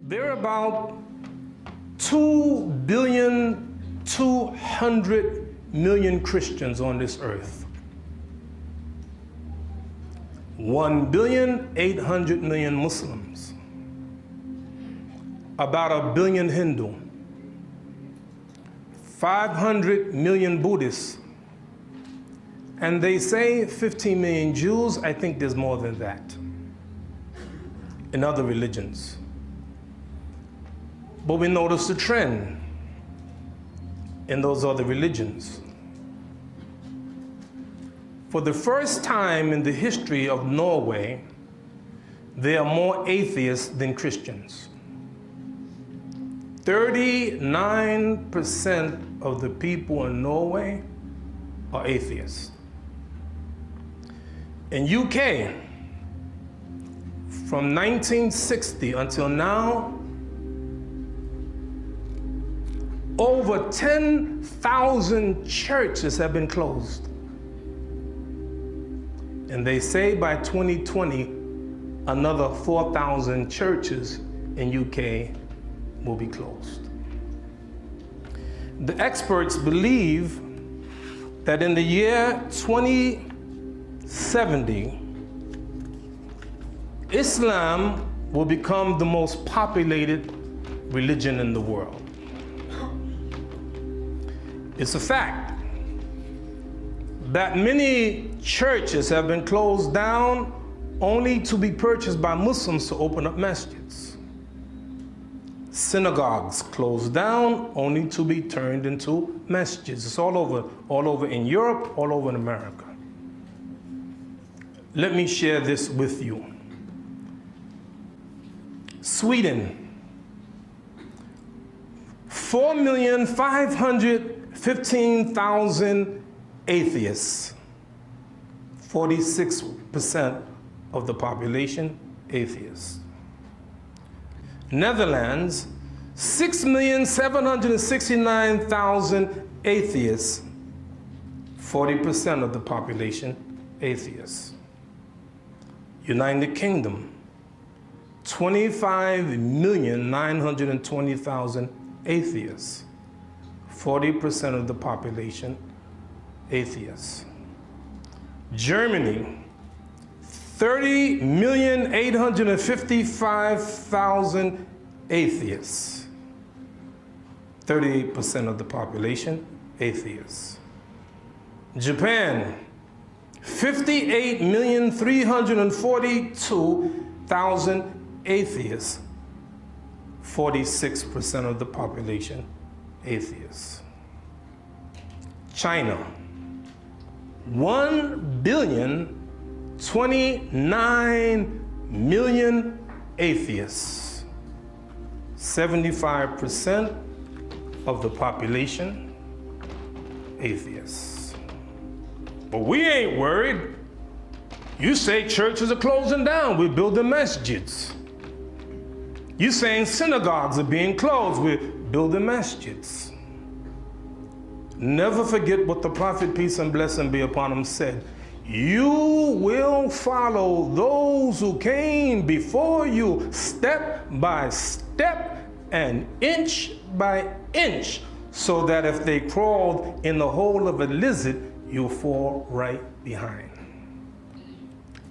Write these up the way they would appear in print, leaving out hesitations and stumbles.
There are about 2,200,000,000 Christians on this earth. 1,800,000,000 Muslims. About 1 billion Hindu. 500 million Buddhists. And they say 15 million Jews. I think there's more than that in other religions. But we notice the trend in those other religions. For the first time in the history of Norway, there are more atheists than Christians. 39% of the people in Norway are atheists. In UK, from 1960 until now, over 10,000 churches have been closed. And they say by 2020, another 4,000 churches in UK will be closed. The experts believe that in the year 2070, Islam will become the most populated religion in the world. It's a fact that many churches have been closed down only to be purchased by Muslims to open up masjids. Synagogues closed down only to be turned into masjids. It's all over in Europe, all over in America. Let me share this with you. Sweden, 4,515,000 atheists. 46% of the population atheists. Netherlands, 6,769,000 atheists. 40% of the population atheists. United Kingdom, 25,920,000 atheists. 40% of the population atheists. Germany, 30,855,000 atheists. 38% of the population atheists. Japan, 58,342,000 atheists. 46% of the population atheists. China, 1,029,000,000 atheists. 75% of the population atheists. But we ain't worried. You say churches are closing down, we're building masjids. You saying synagogues are being closed, we're building masjids. Never forget what the Prophet, peace and blessing be upon him, said. You will follow those who came before you step by step and inch by inch, so that if they crawled in the hole of a lizard, you'll fall right behind.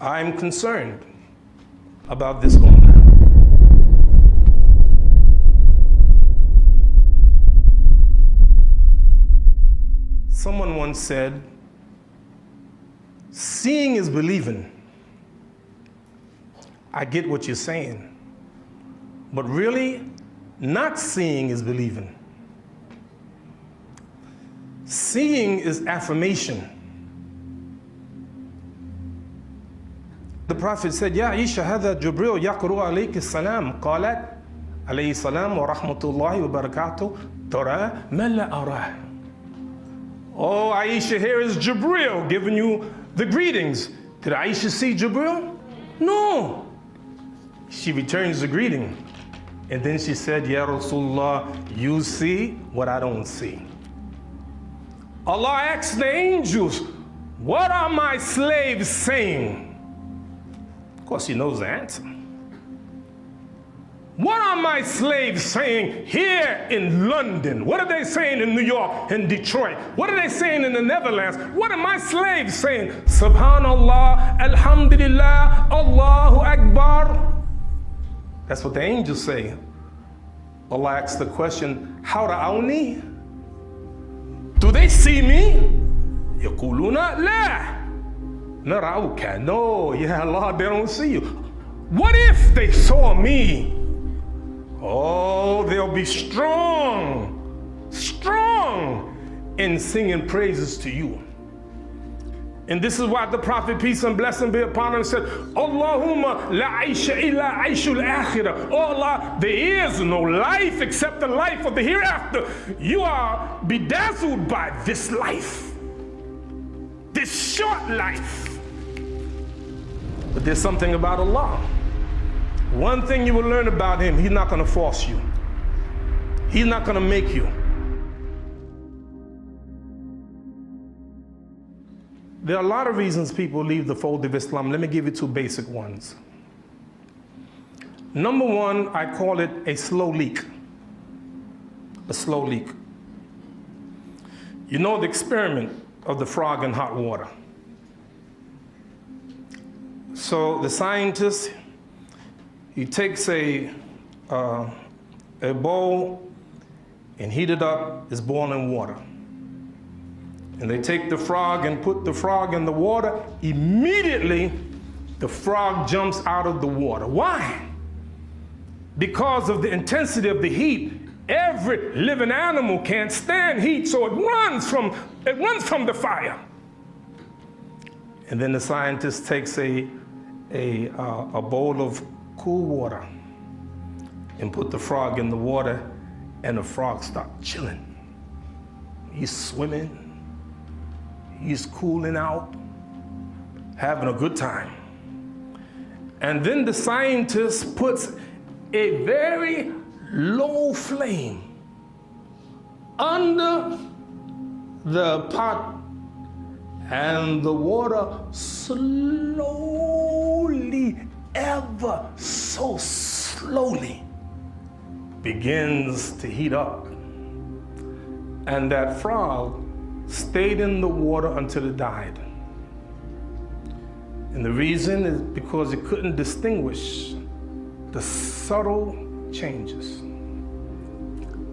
I'm concerned about this ummah. Someone once said, seeing is believing. I get what you're saying, but really, not seeing is believing. Seeing is affirmation. The Prophet said, Ya Aisha, هذا جبريل يقرأ عليك السلام. قالت عليه السلام ورحمة الله وبركاته ترى ما لا أراه. Oh, Aisha, here is Jibril giving you the greetings. Did Aisha see Jibril? No. She returns the greeting. And then she said, Ya Rasulullah, you see what I don't see. Allah asked the angels, what are my slaves saying? Of course, he knows the answer. What are my slaves saying here in London? What are they saying in New York and Detroit? What are they saying in the Netherlands? What are my slaves saying? Subhanallah, Alhamdulillah, Allahu Akbar. That's what the angels say. Allah asks the question, how ra'awni? Do they see me? Yaquluna la nara'uka. No, ya Allah, they don't see you. What if they saw me? Oh, they'll be strong in singing praises to you. And this is why the Prophet, peace and blessing be upon him, said, Allahumma la aisha illa aishul akhirah. Oh Allah, there is no life except the life of the hereafter. You are bedazzled by this life, this short life. But there's something about Allah. One thing you will learn about him, he's not going to force you. He's not going to make you. There are a lot of reasons people leave the fold of Islam. Let me give you two basic ones. Number one, I call it a slow leak. A slow leak. You know the experiment of the frog in hot water. So the scientist, he takes a bowl and heat it up, it's boiling water. And they take the frog and put the frog in the water. Immediately, the frog jumps out of the water. Why? Because of the intensity of the heat. Every living animal can't stand heat, so it runs from the fire. And then the scientist takes a bowl of cool water and put the frog in the water, and the frog starts chilling. He's swimming, he's cooling out, having a good time. And then the scientist puts a very low flame under the pot, and the water slowly, ever so slowly, begins to heat up. And that frog stayed in the water until it died. And the reason is because it couldn't distinguish the subtle changes.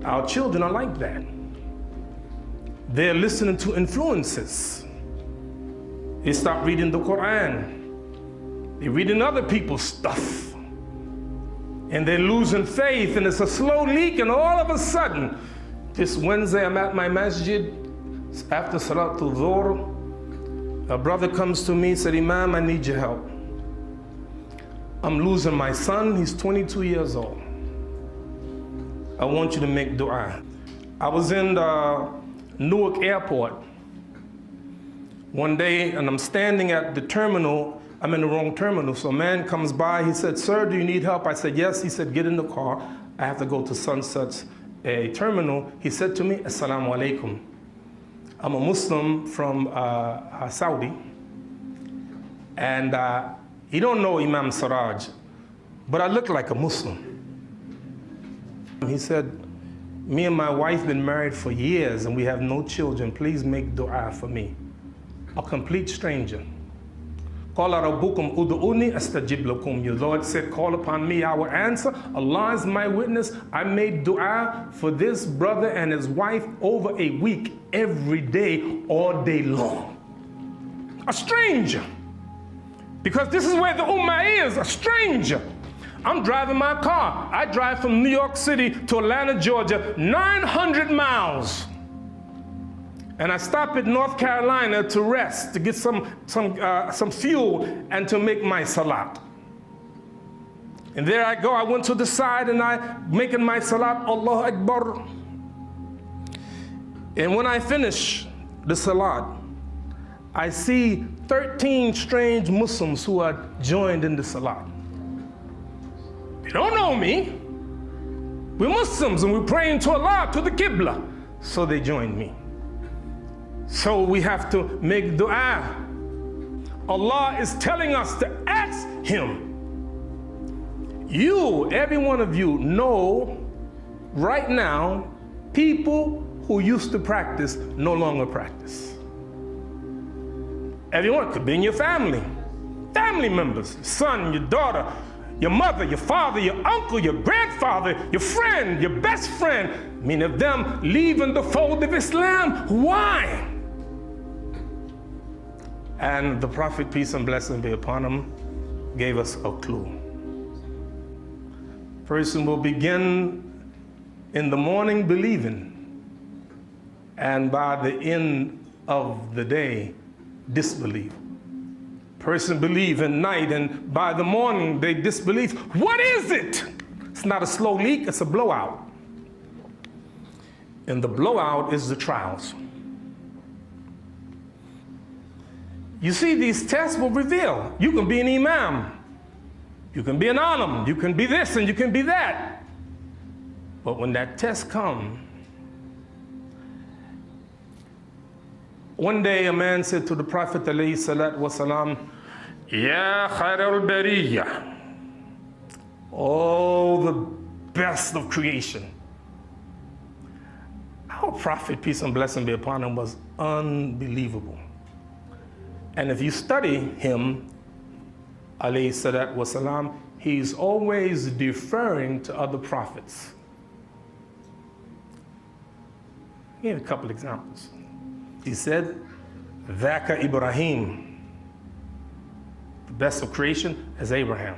Our children are like that. They're listening to influences. They stop reading the Quran. They're reading other people's stuff. And they're losing faith, and it's a slow leak, and all of a sudden, this Wednesday I'm at my masjid, after Salatul Dhuhr, a brother comes to me and said, Imam, I need your help. I'm losing my son, he's 22 years old. I want you to make dua. I was in Newark Airport one day, and I'm standing at the terminal. I'm in the wrong terminal, so a man comes by. He said, sir, do you need help? I said, yes. He said, get in the car. I have to go to Sunset's terminal. He said to me, Assalamu alaikum. I'm a Muslim from Saudi, and he don't know Imam Siraj, but I look like a Muslim. He said, me and my wife been married for years, and we have no children. Please make dua for me. A complete stranger. Qala rabbukum ud'uni astajib lakum. Your Lord said, call upon me, I will answer. Allah is my witness. I made dua for this brother and his wife over a week, every day, all day long. A stranger. Because this is where the ummah is, a stranger. I'm driving my car. I drive from New York City to Atlanta, Georgia, 900 miles. And I stop at North Carolina to rest, to get some fuel, and to make my salat. And there I go. I went to the side, and I'm making my salat, Allahu Akbar. And when I finish the salat, I see 13 strange Muslims who are joined in the salat. They don't know me. We're Muslims, and we're praying to Allah, to the Qibla. So they joined me. So we have to make dua. Allah is telling us to ask Him. You, every one of you, know right now people who used to practice no longer practice. Everyone could be in your family members, son, your daughter, your mother, your father, your uncle, your grandfather, your friend, your best friend. Many of them leaving the fold of Islam. Why? And the Prophet, peace and blessing be upon him, gave us a clue. Person will begin in the morning believing, and by the end of the day, disbelieve. Person believe in night, and by the morning they disbelieve. What is it? It's not a slow leak, it's a blowout. And the blowout is the trials. You see, these tests will reveal. You can be an imam, you can be an alim, you can be this and you can be that. But when that test comes, one day a man said to the Prophet alayhi salatu wasalam, Ya khair al-bariyah, oh, the best of creation. Our Prophet, peace and blessing be upon him, was unbelievable. And if you study him, alayhi salatu wasalam, he's always deferring to other prophets. Give a couple examples. He said, Dhaka Ibrahim, the best of creation is Abraham.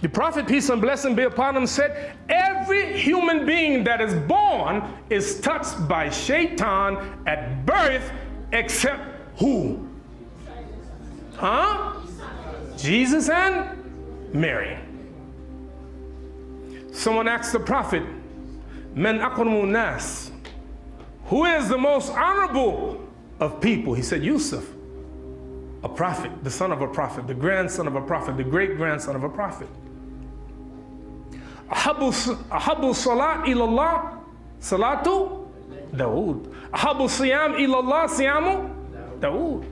The Prophet, peace and blessing be upon him, said, every human being that is born is touched by shaitan at birth, except who? Huh? Jesus and Mary. Someone asked the Prophet, Man akramu nas, who is the most honorable of people? He said, Yusuf, a prophet, the son of a prophet, the grandson of a prophet, the great-grandson of a prophet. Ahabu salat ilallah, salatu Dawood. Ahabu siyam ilallah, siyamu Dawood.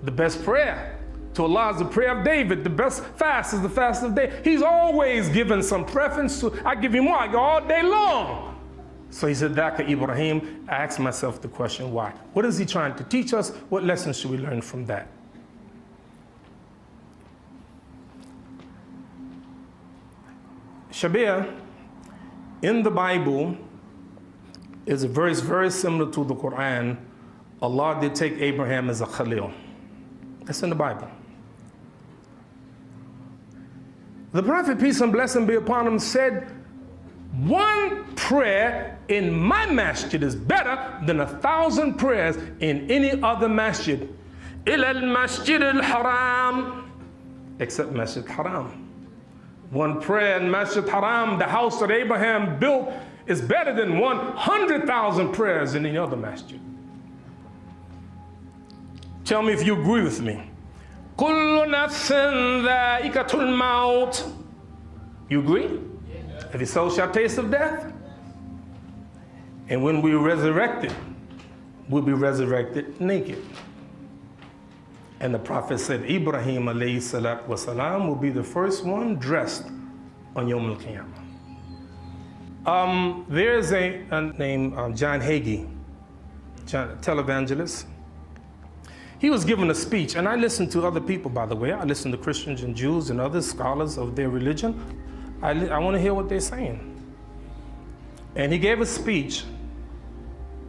The best prayer to Allah is the prayer of David. The best fast is the fast of David. He's always given some preference to, I give you more, I go all day long. So he said, Dhaka Ibrahim. I asked myself the question, why? What is he trying to teach us? What lessons should we learn from that? Shabir, in the Bible, is a verse very similar to the Quran. Allah did take Abraham as a Khalil. That's in the Bible. The Prophet, peace and blessing be upon him, said, one prayer in my masjid is better than 1,000 prayers in any other masjid. Ila al-masjid al-haram, except Masjid Haram. One prayer in Masjid Haram, the house that Abraham built, is better than 100,000 prayers in any other masjid. Tell me if you agree with me. Kullu nafsin dha'iqatul maut. You agree? Every soul shall taste of death. And when we're resurrected, we'll be resurrected naked. And the Prophet said, Ibrahim alayhi salatu wasalam will be the first one dressed on Yom al-Qiyamah. There's a named John Hagee, televangelist. He was given a speech, and I listened to other people, by the way. I listened to Christians and Jews and other scholars of their religion. I want to hear what they're saying. And he gave a speech,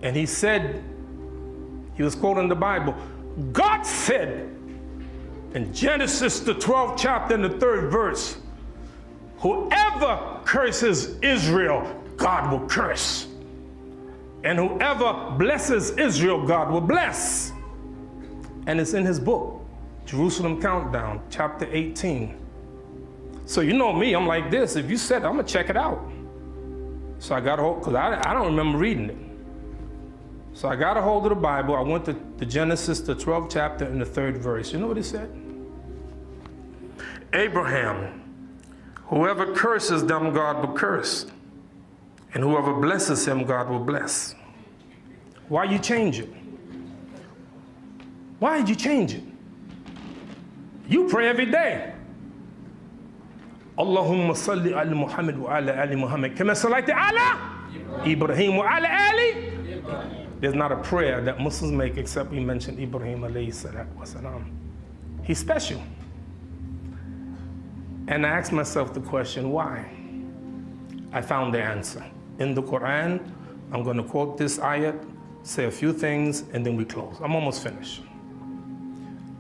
and he said, he was quoting the Bible, God said in Genesis, the 12th chapter and the 3rd verse, whoever curses Israel, God will curse. And whoever blesses Israel, God will bless. And it's in his book, Jerusalem Countdown, chapter 18. So you know me, I'm like this. If you said it, I'm going to check it out. So I got a hold, because I don't remember reading it. So I got a hold of the Bible. I went to Genesis, the 12th chapter and the 3rd verse. You know what it said? Abraham, whoever curses them, God will curse. And whoever blesses him, God will bless. Why you change it? Why did you change it? You pray every day. Allahumma salli ala Muhammad wa ala ali Muhammad. Kama sallaita ala Ibrahim wa ala ali. There's not a prayer that Muslims make except we mention Ibrahim alayhi salatu wasalam. He's special. And I asked myself the question, why? I found the answer. In the Quran, I'm going to quote this ayat, say a few things, and then we close. I'm almost finished.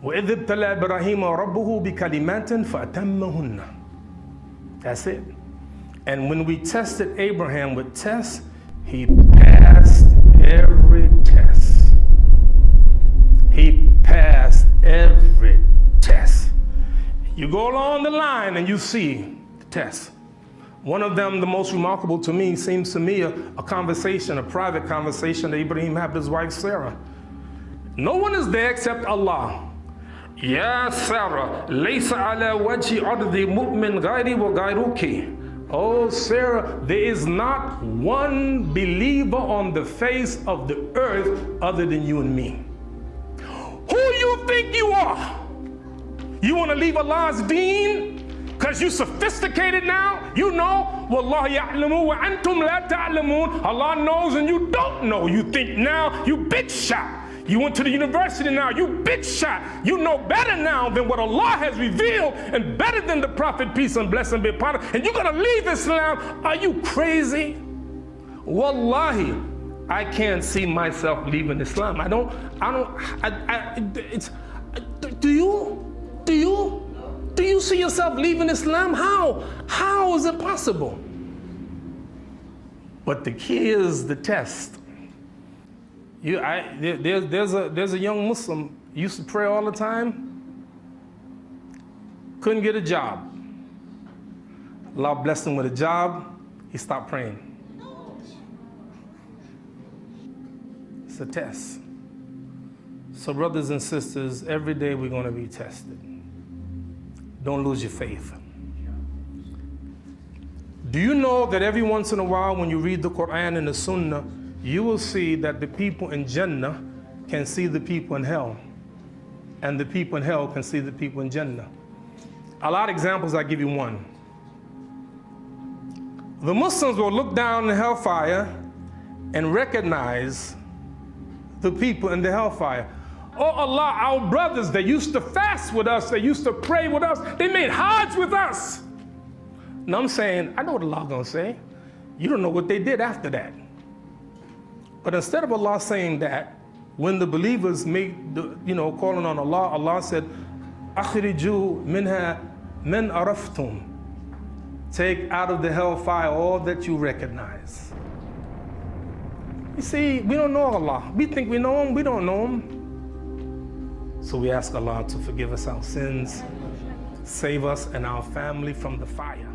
وَإِذِ ابْتَلَى إِبْرَاهِيمَ رَبُّهُ بِكَلِمَاتٍ فَأَتَمَّهُنَّ. That's it. And when we tested Abraham with tests, he passed every test. He passed every test. You go along the line and you see the tests. One of them, the most remarkable to me, seems to me a conversation, a private conversation that Ibrahim had with his wife Sarah. No one is there except Allah. Ya Sarah, laysa ala wajhi ardi mu'min ghairi wa ghairuki. Oh Sarah, there is not one believer on the face of the earth other than you and me. Who you think you are? You want to leave Allah's deen? Because you're sophisticated now? You know, Wallahu ya'lamu wa antum la ta'lamun. Allah knows and you don't know. You think now, you big shot. You went to the university now, you big shot. You know better now than what Allah has revealed and better than the Prophet, peace and blessing be upon him. And you're going to leave Islam? Are you crazy? Wallahi, I can't see myself leaving Islam. Do you see yourself leaving Islam? How? How is it possible? But the key is the test. There's a young Muslim, used to pray all the time, couldn't get a job. Allah blessed him with a job, he stopped praying. It's a test. So brothers and sisters, every day we're going to be tested. Don't lose your faith. Do you know that every once in a while when you read the Quran and the Sunnah, you will see that the people in Jannah can see the people in hell, and the people in hell can see the people in Jannah. A lot of examples, I give you one. The Muslims will look down in hellfire and recognize the people in the hellfire. Oh Allah, our brothers, they used to fast with us, they used to pray with us, they made Hajj with us. Now I'm saying, I know what Allah's gonna say. You don't know what they did after that. But instead of Allah saying that, when the believers made, calling on Allah, Allah said, "Akhriju minha man araftum." Take out of the hellfire all that you recognize. You see, we don't know Allah. We think we know Him, we don't know Him. So we ask Allah to forgive us our sins, save us and our family from the fire.